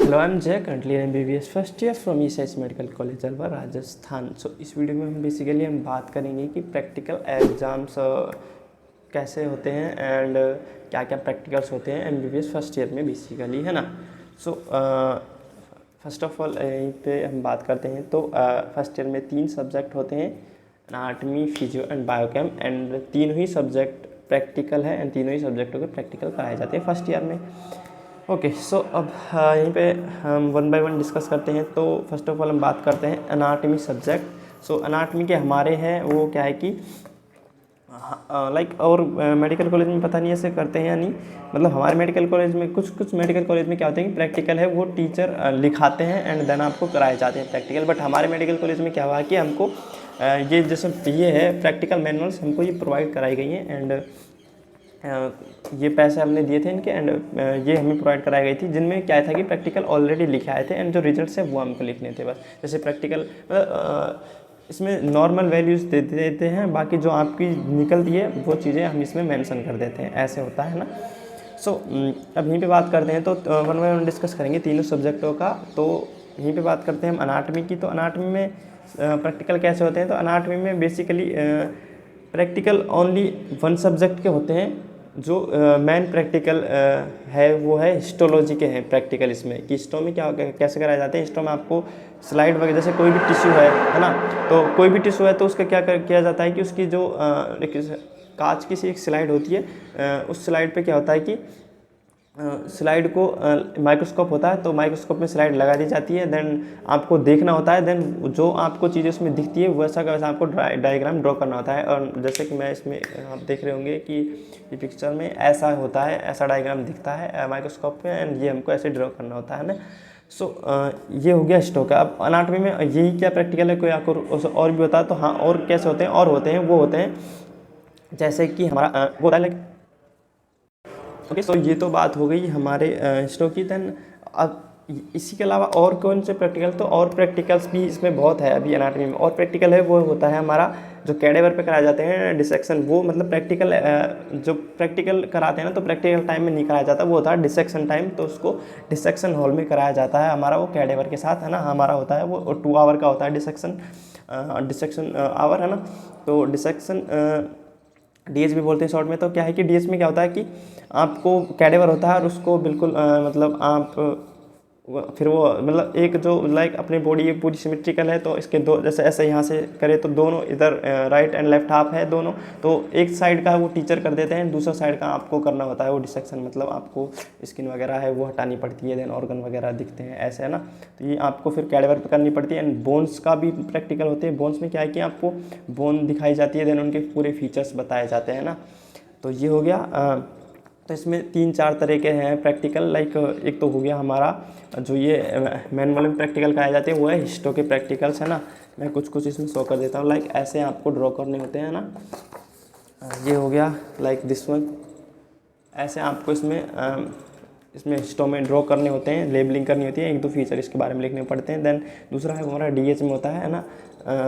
Hello, I am Jay, currently MBBS first year from ESIC medical college Alwar, Rajasthan. So इस video में हम basically बात करेंगे कि प्रैक्टिकल एग्ज़ाम्स कैसे होते हैं एंड क्या क्या प्रैक्टिकल्स होते हैं MBBS फर्स्ट ईयर में बेसिकली, है ना। सो फर्स्ट ऑफ ऑल यहीं पे हम बात करते हैं। तो फर्स्ट ईयर में 3 सब्जेक्ट होते हैं, anatomy, physio and biochem, and तीनों ही सब्जेक्ट प्रैक्टिकल है एंड तीनों ही सब्जेक्टों के प्रैक्टिकल कराए जाते हैं फर्स्ट ईयर में। ओके, सो अब यहीं पे हम वन बाय वन डिस्कस करते हैं। तो फर्स्ट ऑफ ऑल हम बात करते हैं एनाटमी सब्जेक्ट। सो एनाटमी के हमारे हैं वो क्या है कि लाइक और मेडिकल कॉलेज में पता नहीं ऐसे करते हैं या नहीं, मतलब हमारे मेडिकल कॉलेज में कुछ मेडिकल कॉलेज में क्या होता है कि प्रैक्टिकल है वो टीचर लिखाते हैं एंड देन आपको कराए जाते हैं प्रैक्टिकल। बट हमारे मेडिकल कॉलेज में क्या हुआ कि हमको ये जैसे ये है प्रैक्टिकल मैनुअल्स हमको ये प्रोवाइड कराई गई हैं एंड ये पैसे हमने दिए थे इनके एंड ये हमें प्रोवाइड कराई गई थी, जिनमें क्या था कि प्रैक्टिकल ऑलरेडी लिखे आए थे एंड जो रिजल्ट्स है वो हमको लिखने थे बस। जैसे प्रैक्टिकल इसमें नॉर्मल वैल्यूज़ दे देते हैं, बाकी जो आपकी निकलती है वो चीज़ें हम इसमें मेंशन कर देते हैं, ऐसे होता है ना। सो अब यहीं पे बात करते हैं। तो वन बाय वन डिस्कस करेंगे तीनों सब्जेक्टों का। तो यहीं पे बात करते हैं हम अनाटमी की। तो अनाटमी में प्रैक्टिकल कैसे होते हैं। तो अनाटमी में बेसिकली प्रैक्टिकल ओनली 1 सब्जेक्ट के होते हैं। जो मेन प्रैक्टिकल है वो है हिस्टोलॉजी के हैं प्रैक्टिकल इसमें, कि हिस्टो में क्या कैसे कराए जाते हैं। हिस्टो में आपको स्लाइड वगैरह, जैसे कोई भी टिश्यू है ना, तो कोई भी टिश्यू है तो उसका क्या किया जाता है कि उसकी जो कांच की सी एक स्लाइड होती है, उस स्लाइड पे क्या होता है कि स्लाइड को माइक्रोस्कोप होता है, तो माइक्रोस्कोप में स्लाइड लगा दी जाती है, देन आपको देखना होता है, देन जो आपको चीज़ें उसमें दिखती है वैसा का वैसा आपको डायग्राम ड्रॉ करना होता है। और जैसे कि मैं इसमें आप देख रहे होंगे कि ये पिक्चर में ऐसा होता है, ऐसा डायग्राम दिखता है माइक्रोस्कोप में एंड ये हमको ऐसे ड्रॉ करना होता है ना। सो ये हो गया हिस्टो का। अब अनाटमी में यही क्या प्रैक्टिकल है, कोई आपको और भी होता है तो हाँ, और कैसे होते हैं, और होते हैं वो होते हैं जैसे कि हमारा वो होता है। ओके, सो ये तो बात हो गई हमारे हिस्टो की। देन अब इसी के अलावा और कौन से प्रैक्टिकल, तो और प्रैक्टिकल्स भी इसमें बहुत है अभी एनाटॉमी में। और प्रैक्टिकल है वो होता है हमारा जो कैडेवर पे कराए जाते हैं डिसेक्शन। वो मतलब प्रैक्टिकल जो प्रैक्टिकल कराते हैं ना, तो प्रैक्टिकल टाइम में नहीं कराया जाता, वो होता है डिसेक्शन टाइम। तो उसको डिसेक्शन हॉल में कराया जाता है हमारा, वो कैडेवर के साथ, है ना। हमारा होता है वो 2 आवर का होता है डिसेक्शन आवर, है ना। तो डिसेक्शन डीएच भी बोलते हैं शॉर्ट में। तो क्या है कि डीएच में क्या होता है कि आपको कैडेवर होता है और उसको बिल्कुल मतलब आप फिर वो मतलब एक जो लाइक अपनी बॉडी पूरी सिमेट्रिकल है, तो इसके दो जैसे ऐसे यहाँ से करे तो दोनों इधर राइट एंड लेफ्ट हाफ है दोनों, तो एक साइड का वो टीचर कर देते हैं, दूसरा साइड का आपको करना होता है वो डिसेक्शन। मतलब आपको स्किन वगैरह है वो हटानी पड़ती है, देन ऑर्गन वगैरह दिखते हैं ऐसे, है ना। तो ये आपको फिर कैडेवर पे करनी पड़ती है। एंड बोन्स का भी प्रैक्टिकल होते हैं। बोन्स में क्या है कि आपको बोन दिखाई जाती है, देन उनके पूरे फीचर्स बताए जाते हैं ना। तो ये हो गया। तो इसमें 3-4 तरह के हैं प्रैक्टिकल। लाइक एक तो हो गया हमारा जो ये मैनुअल में प्रैक्टिकल कराए जाते हैं वो है हिस्टो के प्रैक्टिकल्स, है ना। मैं कुछ इसमें शो कर देता हूँ। लाइक ऐसे आपको ड्रॉ करने होते हैं ना, ये हो गया लाइक दिस वन। ऐसे आपको इसमें हिस्टो में ड्रॉ करने होते हैं, लेबलिंग करनी होती है, 1-2 फीचर इसके बारे में लिखने पड़ते हैं। देन दूसरा है हमारा डीएच में होता है ना।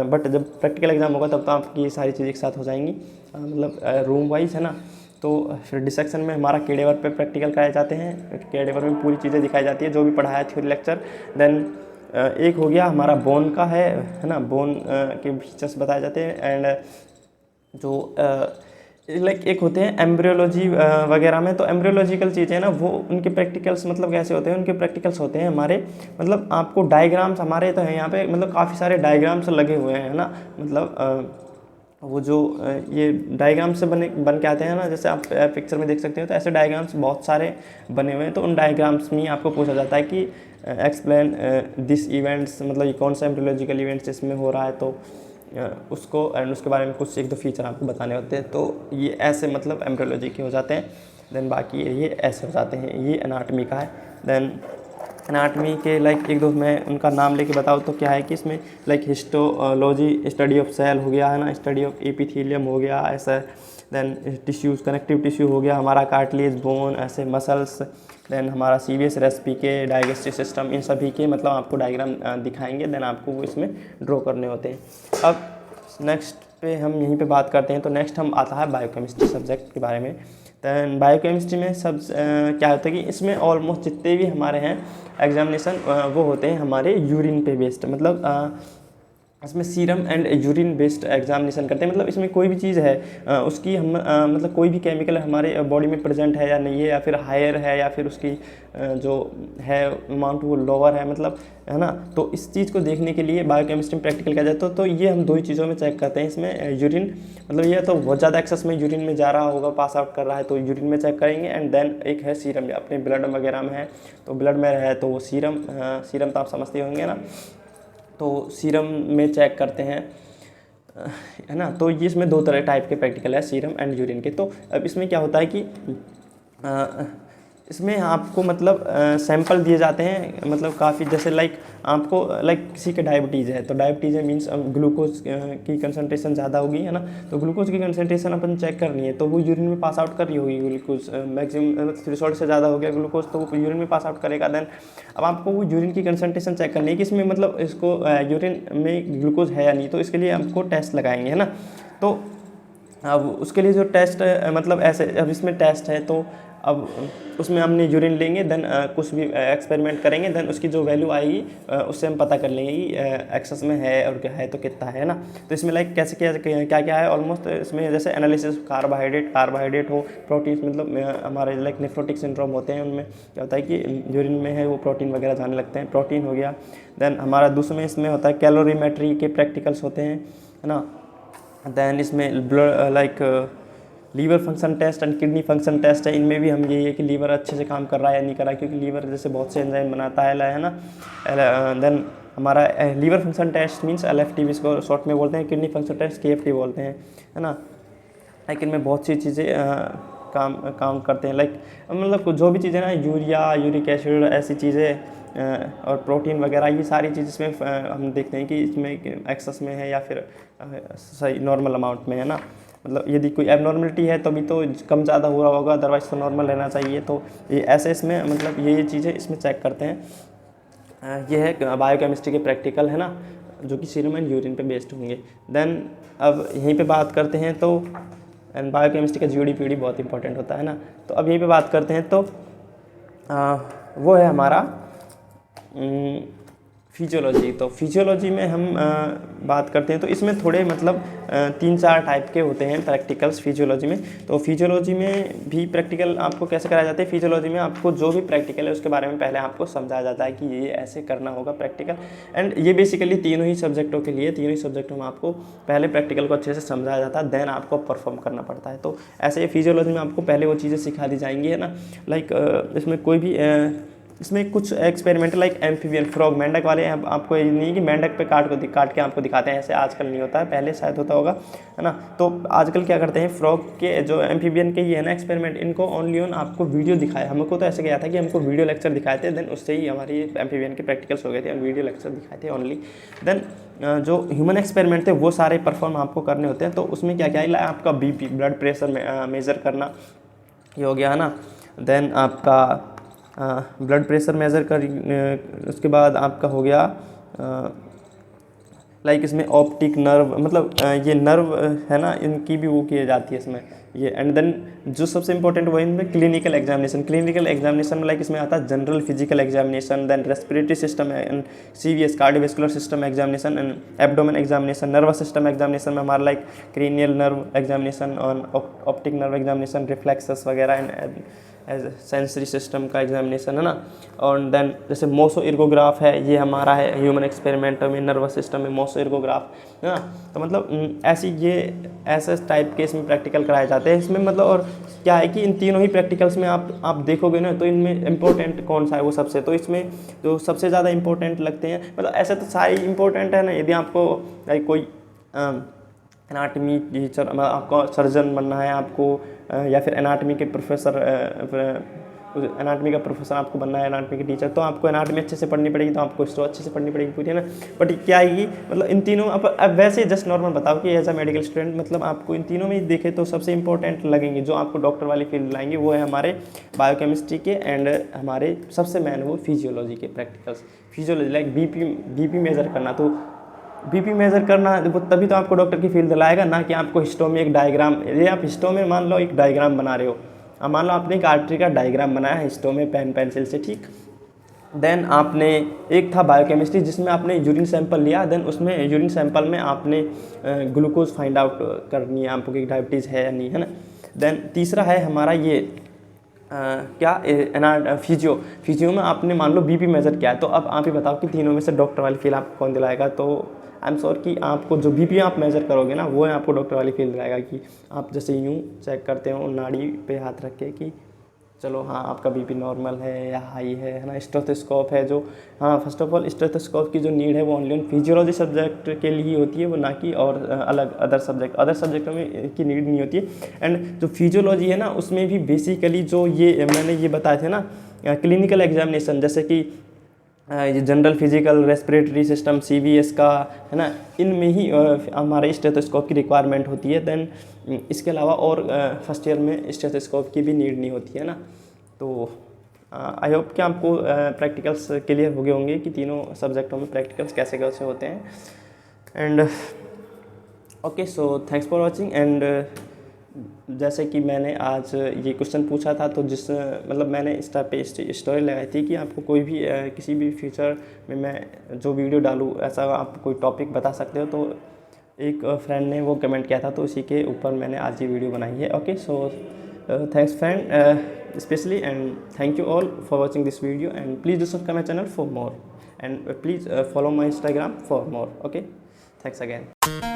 बट जब प्रैक्टिकल एग्जाम होगा तब तो आपकी ये सारी चीज़ें एक साथ हो जाएंगी, मतलब रूम वाइज, है ना। तो फिर डिसेक्शन में हमारा कैडेवर पे प्रैक्टिकल कराए जाते हैं। कैडेवर में पूरी चीज़ें दिखाई जाती है जो भी पढ़ाया थ्योरी लेक्चर। देन एक हो गया हमारा बोन का है ना। बोन के फीचर्स बताए जाते हैं। एंड जो लाइक एक होते हैं एम्ब्रियोलॉजी वगैरह में। तो एम्ब्रियोलॉजिकल चीज़ें ना वो उनके प्रैक्टिकल्स मतलब कैसे होते हैं, उनके प्रैक्टिकल्स होते हैं हमारे मतलब आपको डायग्राम्स हमारे तो हैं यहाँ पे, मतलब काफ़ी सारे डायग्राम्स लगे हुए हैं ना। मतलब वो जो ये डायग्राम से बन के आते हैं ना, जैसे आप पिक्चर में देख सकते हो, तो ऐसे डायग्राम्स बहुत सारे बने हुए हैं। तो उन डायग्राम्स में आपको पूछा जाता है कि एक्सप्लेन दिस इवेंट्स, मतलब ये कौन सा एम्ब्रियोलॉजिकल इवेंट्स इसमें हो रहा है, तो उसको एंड उसके बारे में कुछ 1-2 फीचर आपको बताने होते हैं। तो ये ऐसे मतलब एम्ब्रियोलॉजी के हो जाते हैं। देन बाकी ये ऐसे हो जाते हैं। ये एनाटमी का है। देन एनाटमी के लाइक 1-2 मैं उनका नाम लेके बताऊँ तो क्या है कि इसमें like histology study of cell हो गया, है ना। स्टडी ऑफ एपिथेलियम हो गया ऐसा। देन टिश्यूज़, कनेक्टिव टिश्यू हो गया हमारा, कार्टिलेज, बोन, ऐसे मसल्स। देन हमारा CVS रेसिपी के डाइजेस्टिव सिस्टम, इन सभी के मतलब आपको डायग्राम दिखाएंगे, देन आपको वो इसमें ड्रॉ करने होते हैं। अब नेक्स्ट पे हम यहीं पे बात करते हैं। तो नेक्स्ट हम आता है बायोकेमिस्ट्री सब्जेक्ट के बारे में। दैन बायोकेमिस्ट्री में सब क्या होता है कि इसमें ऑलमोस्ट जितने भी हमारे हैं एग्जामिनेशन वो होते हैं हमारे यूरिन पे बेस्ड, मतलब इसमें serum and urine based examination करते हैं। मतलब इसमें कोई भी चीज़ है उसकी हम मतलब कोई भी केमिकल हमारे बॉडी में प्रेजेंट है या नहीं है, या फिर हायर है या फिर उसकी जो है अमाउंट वो लोअर है, मतलब है ना। तो इस चीज़ को देखने के लिए बायोकेमिस्ट्री में प्रैक्टिकल किया जाता है। तो ये हम दो ही चीज़ों में चेक करते हैं इसमें, यूरिन मतलब ये तो बहुत ज़्यादा एक्सेस में यूरिन में जा रहा होगा, पास आउट कर रहा है तो यूरिन में चेक करेंगे। एंड देन एक है सीरम, अपने ब्लड वगैरह में है तो ब्लड में है तो वो सीरम तो आप समझते होंगे ना, तो सीरम में चेक करते हैं, है ना। तो ये इसमें दो तरह टाइप के प्रैक्टिकल है, सीरम एंड यूरिन के। तो अब इसमें क्या होता है कि इसमें आपको मतलब सैंपल दिए जाते हैं, मतलब काफ़ी, जैसे आपको किसी के डायबिटीज़ है तो डायबिटीज़ है मीन्स ग्लूकोज की कंसंट्रेशन ज़्यादा होगी, है ना। तो ग्लूकोज की कंसंट्रेशन अपन चेक करनी है तो वो यूरिन में पास आउट कर रही होगी, ग्लूकोज मैक्सिमम थ्रेशोल्ड से ज़्यादा हो गया ग्लूकोज तो वो यूरिन में पास आउट करेगा। देन अब आपको वो यूरिन की कंसंट्रेशन चेक करनी है कि इसमें मतलब इसको यूरिन में ग्लूकोज है या नहीं, तो इसके लिए आपको टेस्ट लगाएंगे, है ना। तो अब उसके लिए जो टेस्ट मतलब ऐसे, अब इसमें टेस्ट है तो अब उसमें हमने यूरिन लेंगे, देन कुछ भी एक्सपेरिमेंट करेंगे, देन उसकी जो वैल्यू आएगी उससे हम पता कर लेंगे कि एक्सेस में है और क्या है तो कितना है ना। तो इसमें कैसे क्या क्या है ऑलमोस्ट इसमें, जैसे एनालिसिस कार्बोहाइड्रेट हो, प्रोटीन, मतलब हमारे नेफ्रोटिक सिंड्रोम होते हैं, उनमें क्या होता है कि यूरिन में है वो प्रोटीन वगैरह जाने लगते हैं, प्रोटीन हो गया। देन हमारा दूसरे इसमें होता है कैलोरीमेट्री के प्रैक्टिकल्स होते हैं, है ना। देन इसमें blood liver function test and kidney function test है, इनमें भी हम यही है कि लीवर अच्छे से काम कर रहा है या नहीं कर रहा है, क्योंकि लीवर जैसे बहुत से एंजाइम बनाता है ना। देन हमारा liver function test means LFT इसको शॉर्ट में बोलते हैं, किडनी फंक्शन टेस्ट KFT बोलते हैं, है ना। लेकिन इनमें बहुत सी चीज़ें काम करते हैं, मतलब जो भी चीज़ें ना, यूरिया, यूरिक एसिड, ऐसी चीज़ें और प्रोटीन वगैरह, ये सारी चीज़ इसमें हम देखते हैं कि इसमें एक्सेस में है या फिर सही नॉर्मल अमाउंट में, है ना। मतलब यदि कोई एबनॉर्मलिटी है तभी तो कम ज़्यादा हुआ होगा, अदरवाइज़ तो नॉर्मल रहना चाहिए। तो ये ऐसे इसमें मतलब ये चीज़ें इसमें चेक करते हैं। ये है बायोकेमिस्ट्री के प्रैक्टिकल, है ना, जो कि सीरम एंड यूरिन पे बेस्ड होंगे। देन अब यहीं पे बात करते हैं तो एंड बायोकेमिस्ट्री का GOD-PD बहुत इंपॉर्टेंट होता है ना। तो अब यहीं पे बात करते हैं तो वो है हमारा फिजियोलॉजी। तो फिजियोलॉजी में हम बात करते हैं तो इसमें थोड़े मतलब 3-4 टाइप के होते हैं प्रैक्टिकल्स फिजियोलॉजी में। तो फिजियोलॉजी में भी प्रैक्टिकल आपको कैसे कराया जाता है, फिजियोलॉजी में आपको जो भी प्रैक्टिकल है उसके बारे में पहले आपको समझाया जाता है कि ये ऐसे करना होगा प्रैक्टिकल। एंड ये बेसिकली तीनों ही सब्जेक्टों के लिए, तीनों ही सब्जेक्टों में आपको पहले प्रैक्टिकल को अच्छे से समझाया जाता है, देन आपको परफॉर्म करना पड़ता है। तो ऐसे फिजियोलॉजी में आपको पहले वो चीज़ें सिखा दी जाएंगी, है ना। इसमें कोई भी इसमें कुछ एक्सपेरिमेंट एम्फीबियन फ्रॉग, मेंढक वाले हैं, आपको ये नहीं कि मेंढक पे काट के आपको दिखाते हैं, ऐसे आजकल नहीं होता है, पहले शायद होता होगा, है ना। तो आजकल क्या करते हैं, फ्रॉग के जो एम्फीबियन के ये है ना एक्सपेरिमेंट, इनको ओनली ऑन आपको वीडियो दिखाया। हमको तो ऐसे गया था कि हमको वीडियो लेक्चर दिखाए थे, देन उससे ही हमारी एम्फीबियन के प्रैक्टिकल्स हो गए थे, वीडियो लेक्चर दिखाए थे ओनली। देन जो ह्यूमन एक्सपेरिमेंट थे वो सारे परफॉर्म आपको करने होते हैं। तो उसमें क्या क्या है, आपका BP ब्लड प्रेशर मेज़र करना ये हो गया, है ना। देन आपका ब्लड प्रेशर मेज़र कर, उसके बाद आपका हो गया इसमें ऑप्टिक नर्व, मतलब ये नर्व है ना, इनकी भी वो की जाती है इसमें ये। एंड देन जो सबसे इंपॉर्टेंट वो इनमें क्लिनिकल एग्जामिनेशन में इसमें आता है general physical examination, then respiratory system and CVS cardiovascular system examination and abdomen examination. Nervous system examination में हमारा क्रेनियल नर्व एग्जामिनेशन और ऑप्टिक नर्व एग्जामिनेशन, रिफ्लेक्सेस वगैरह एंड सेंसरी सिस्टम का एग्जामिनेशन, है ना। और देन जैसे मोसो इर्गोग्राफ है, ये हमारा है ह्यूमन एक्सपेरिमेंट में, नर्वस सिस्टम में मोसो इर्गोग्राफ, है ना। तो मतलब ऐसे टाइप के इसमें प्रैक्टिकल कराए जाते हैं इसमें। मतलब और क्या है कि इन तीनों ही प्रैक्टिकल्स में आप देखोगे ना, तो इनमें इंपॉर्टेंट कौन सा है वो सबसे, तो इसमें जो सबसे ज़्यादा इंपॉर्टेंट लगते हैं, मतलब ऐसे तो सारे इंपॉर्टेंट है ना। यदि आपको कोई एनाटमी टीचर, आपको सर्जन बनना है, आपको या फिर एनाटमी के प्रोफेसर, एनाटमी का प्रोफेसर आपको बनना है, एनाटमी के टीचर, तो आपको एनाटमी अच्छे से पढ़नी पड़ेगी, तो आपको हिस्ट्री अच्छे से पढ़नी पड़ेगी पूरी, है ना। बट क्या है कि मतलब इन तीनों अब वैसे जस्ट नॉर्मल बताओ कि एज अ मेडिकल स्टूडेंट मतलब आपको इन तीनों में देखे तो सबसे इंपॉर्टेंट लगेंगे, जो आपको डॉक्टर वाली फील्ड लाएंगे वो है हमारे बायोकेमिस्ट्री के, एंड हमारे सबसे मेन वो फिजियोलॉजी के प्रैक्टिकल्स। फिजियोलॉजी BP मेज़र करना, तो BP मेज़र करना वो तभी तो आपको डॉक्टर की फील्ड लाएगा ना, कि आपको हिस्टो में एक डायग्राम, ये आप हिस्टो में मान लो एक डायग्राम बना रहे हो, अब मान लो आपने एक आर्टरी का डायग्राम बनाया है हिस्टो में पेन पेंसिल से, ठीक। देन आपने एक था बायोकेमिस्ट्री जिसमें आपने यूरिन सैंपल लिया, देन उसमें यूरिन सैंपल में आपने ग्लूकोज फाइंड आउट करनी है आपको कि डायबिटीज़ है या नहीं, है ना। देन तीसरा है हमारा ये फिजियो में आपने मान लो बीपी मेजर किया है। तो अब आप ही बताओ कि तीनों में से डॉक्टर वाली फील आपको कौन दिलाएगा। तो आई एम श्योर कि आपको जो बीपी आप मेजर करोगे ना वो आपको डॉक्टर वाली फील दिलाएगा कि आप जैसे यूँ चेक करते हो नाड़ी पे हाथ रख के कि चलो हाँ आपका बीपी नॉर्मल है या हाई है ना। स्टेथोस्कोप है जो, हाँ फर्स्ट ऑफ ऑल स्टेथोस्कोप की जो नीड है वो ओनली ऑन फिजियोलॉजी सब्जेक्ट के लिए ही होती है, वो ना कि और अलग अदर सब्जेक्टों में की नीड नहीं होती है। एंड जो फिजियोलॉजी है ना उसमें भी बेसिकली जो ये मैंने ये बताए थे ना क्लिनिकल एग्जामिनेशन, जैसे कि ये general physical respiratory system CVS का है ना, इनमें ही हमारे स्टेथोस्कोप की रिक्वायरमेंट होती है। देन इसके अलावा और फर्स्ट ईयर में स्टेथोस्कोप की भी नीड नहीं होती है ना। तो आई होप कि आपको प्रैक्टिकल्स क्लियर हो गए होंगे कि तीनों सब्जेक्टों में प्रैक्टिकल्स कैसे कैसे होते हैं। And okay, so thanks for watching. And जैसे कि मैंने आज ये क्वेश्चन पूछा था तो मतलब मैंने इस टाइप पे स्टोरी लगाई थी कि आपको कोई भी किसी भी फ्यूचर में मैं जो वीडियो डालूँ ऐसा आप कोई टॉपिक बता सकते हो। तो एक फ्रेंड ने वो कमेंट किया था तो उसी के ऊपर मैंने आज ये वीडियो बनाई है। Okay, so thanks friend specially and thank you all for watching this video and please do subscribe my channel for more and please follow my Instagram for more. Okay, thanks again.